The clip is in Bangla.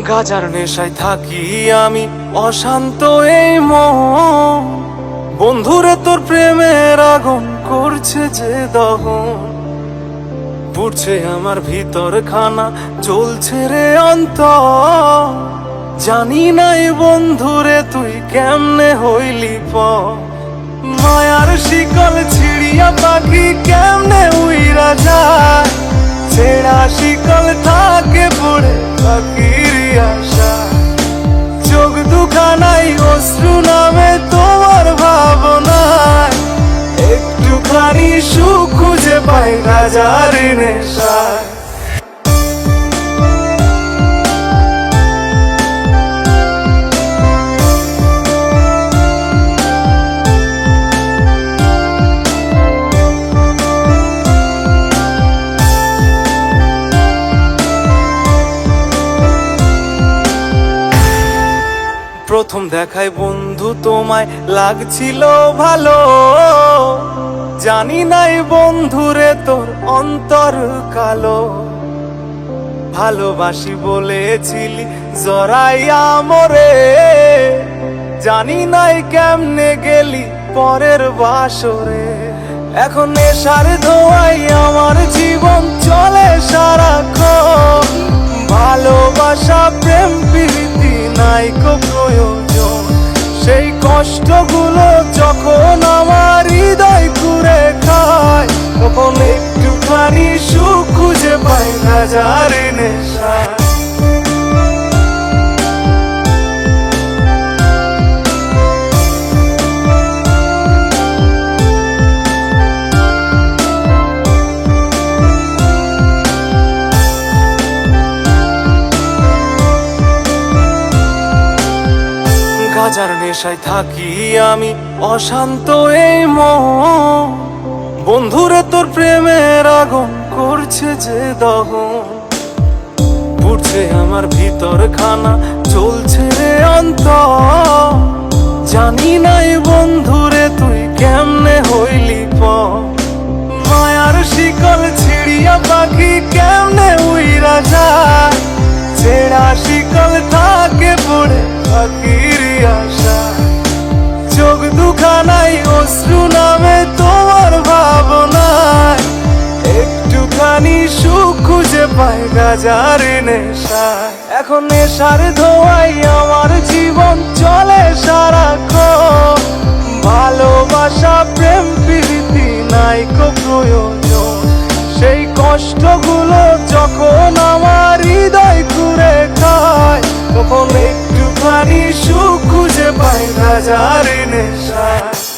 গাজার নেশায় থাকি আমি, অশান্ত এই মন। বন্ধুরে তোর প্রেমের আগুন করছে যে দহন, পুড়ছে আমার ভিতর খানা, জ্বলছে রে অন্তর। জানি নাই বন্ধুরে তুই কেমনে হইলি পর, মায়ার শিকল ছিড়িয়া পাখি কেমনে উইরা যায়। ছেঁড়া শিকল থাকে পড়ে পাখির আশা, চোখ দুখানাই অশ্রু নামে তোমার ভাবনায়। একটুখানি সুখ খুঁজে পাই গাজার নেশায়। প্রথম দেখায় বন্ধু তোমায় লাগছিল ভালো, জানি নাই বন্ধুরে তোর অন্তর কালো। ভালোবাসি বলেছিলি জড়াইয়া মোরে, জানি নাই কেমনে গেলি পরের বাসরে। এখন নেশার ধোঁয়ায় আমার জীবন চলে সারাক্ষণ, ভালোবাসা প্রেম প্রীতি নাইকো প্রয়োজন। সেই কষ্টগুলো যখন আমার হৃদয় ঘুরে খায়, তখন একটুখানি সুখ খুঁজে পাই গাজার নেশায়। গাজার নেশায় থাকি আমি, অশান্ত এই মন। বন্ধুরে তোর প্রেমের আগুন করছে যে দহন, পুড়ছে আমার ভিতর খানা, জ্বলছে রে অন্তর। জানি নাই বন্ধুরে তুই কেমনে হইলি পর, মায়ার শিকল ছিড়িয়া পাখি কেমনে উইরা যায়। ছেঁড়া শিকল থাকে পড়ে পাখির আশা, চোখ দুখানাই অশ্রু নামে তোমার ভাবনায়। একটুখানি সুখ খুঁজে পাই গাজার নেশায়। এখন নেশার ধোঁয়ায় আমার জীবন চলে সারাক্ষণ, ভালোবাসা প্রেম প্রীতি নাইকো প্রয়োজন। সেই কষ্টগুলো যখন আমার হৃদয় ঘুরে খায়, তখন একটুখানি সুখ খুঁজে পাই গাজার নেশায়।